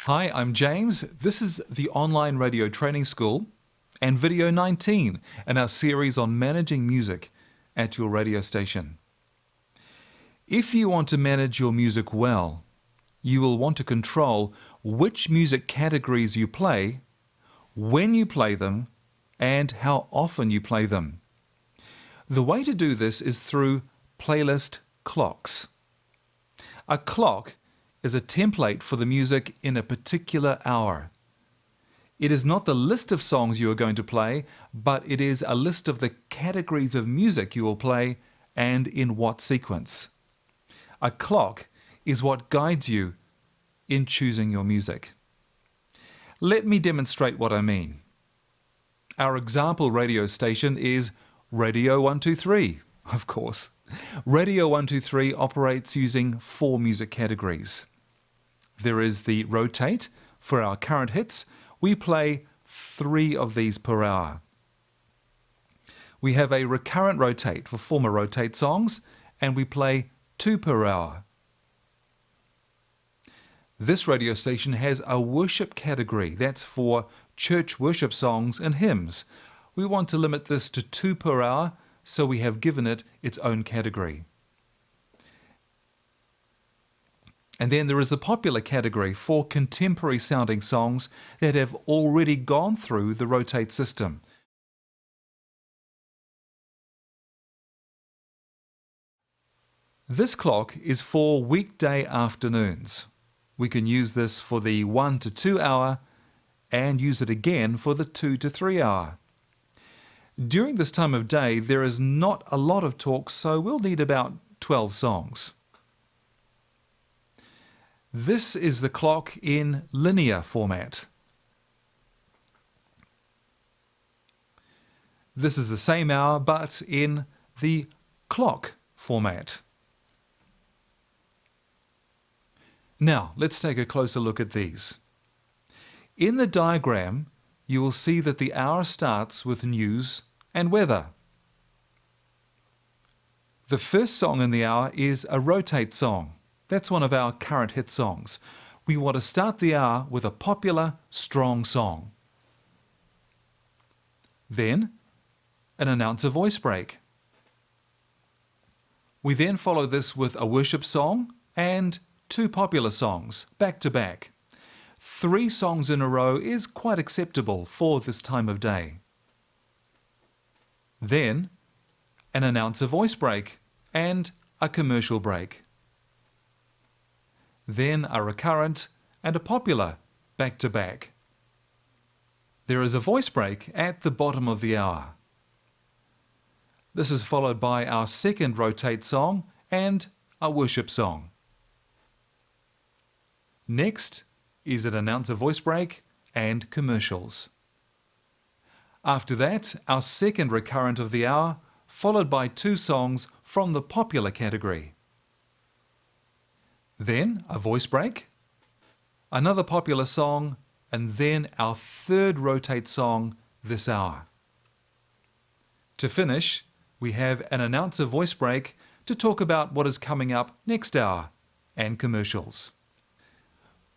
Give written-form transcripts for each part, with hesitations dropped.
Hi, I'm James. This is the Online Radio Training School and video 19 in our series on managing music at your radio station. If you want to manage your music well, you will want to control which music categories you play, when you play them, and how often you play them. The way to do this is through playlist clocks. A clock is a template for the music in a particular hour. It is not the list of songs you are going to play, but it is a list of the categories of music you will play and in what sequence. A clock is what guides you in choosing your music. Let me demonstrate what I mean. Our example radio station is Radio 123, of course. Radio 123 operates using 4 music categories. There is the rotate for our current hits. We play 3 of these per hour. We have a recurrent rotate for former rotate songs, and we play 2 per hour. This radio station has a worship category. That's for church worship songs and hymns. We want to limit this to 2 per hour, so we have given it its own category. And then there is a popular category for contemporary sounding songs that have already gone through the rotate system. This clock is for weekday afternoons. We can use this for the 1 to 2 hour and use it again for the 2 to 3 hour. During this time of day, there is not a lot of talk, so we'll need about 12 songs. This is the clock in linear format. This is the same hour, but in the clock format. Now, let's take a closer look at these. In the diagram, you will see that the hour starts with news and weather. The first song in the hour is a rotate song. That's one of our current hit songs. We want to start the hour with a popular, strong song. Then, an announcer voice break. We then follow this with a worship song and 2 popular songs, back to back. 3 songs in a row is quite acceptable for this time of day. Then, an announcer voice break and a commercial break. Then a recurrent and a popular back to back. There is a voice break at the bottom of the hour. This is followed by our second rotate song and a worship song. Next is an announcer voice break and commercials. After that, our second recurrent of the hour, followed by 2 songs from the popular category. Then a voice break, another popular song, and then our third rotate song this hour. To finish, we have an announcer voice break to talk about what is coming up next hour and commercials.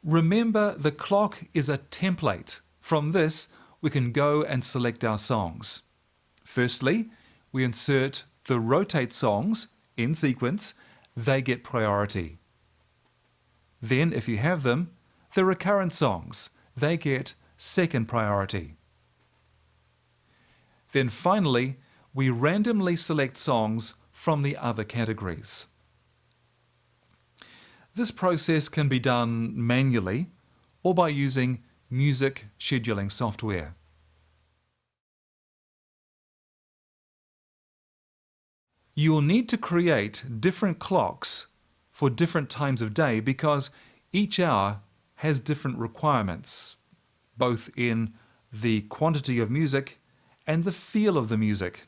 Remember, the clock is a template. From this, we can go and select our songs. Firstly, we insert the rotate songs in sequence. They get priority. Then, if you have them, the recurrent songs, they get second priority. Then finally, we randomly select songs from the other categories. This process can be done manually or by using music scheduling software. You will need to create different clocks for different times of day because each hour has different requirements, both in the quantity of music and the feel of the music.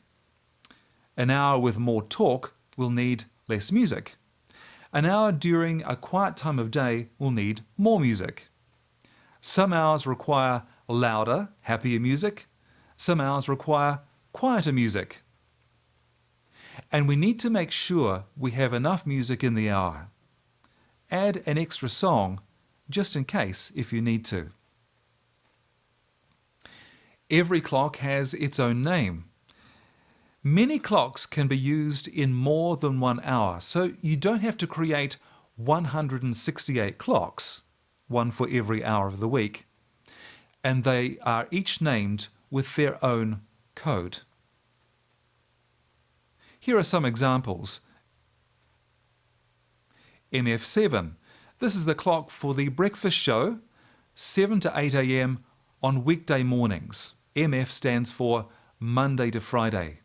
An hour with more talk will need less music. An hour during a quiet time of day will need more music. Some hours require louder, happier music. Some hours require quieter music. And we need to make sure we have enough music in the hour. Add an extra song just in case if you need to. Every clock has its own name. Many clocks can be used in more than 1 hour, so you don't have to create 168 clocks, one for every hour of the week, and they are each named with their own code. Here are some examples. MF7. This is the clock for the breakfast show, 7 to 8 a.m. on weekday mornings. MF stands for Monday to Friday.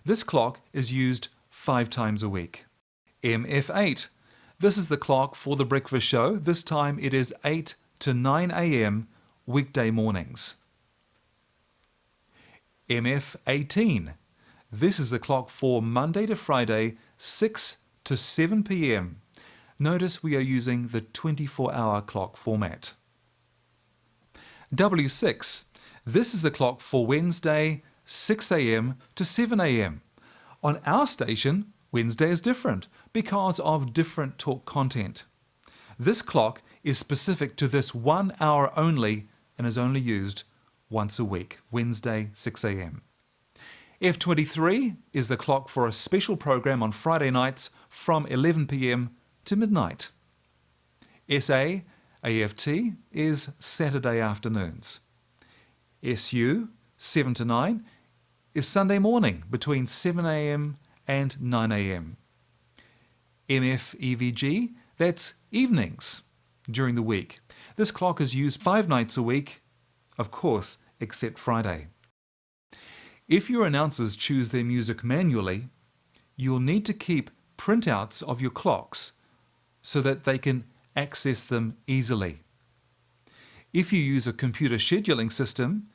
This clock is used 5 times a week. MF8. This is the clock for the breakfast show. This time it is 8 to 9 a.m. weekday mornings. MF18. This is the clock for Monday to Friday, 6 to 7 p.m. Notice we are using the 24-hour clock format. W6. This is the clock for Wednesday, 6 a.m. to 7 a.m. On our station, Wednesday is different because of different talk content. This clock is specific to this 1 hour only and is only used once a week, Wednesday, 6 a.m. F23 is the clock for a special program on Friday nights from 11 p.m. to midnight. SA, AFT is Saturday afternoons. SU, 7 to 9, is Sunday morning between 7 a.m. and 9 a.m. MF-EVG, that's evenings during the week. This clock is used 5 nights a week, of course, except Friday. If your announcers choose their music manually, you'll need to keep printouts of your clocks so that they can access them easily. If you use a computer scheduling system,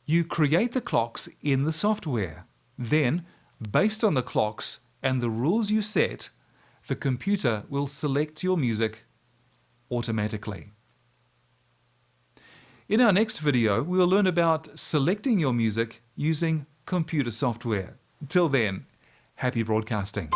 you create the clocks in the software. Then, based on the clocks and the rules you set, the computer will select your music automatically. In our next video, we'll learn about selecting your music using computer software. Till then, happy broadcasting.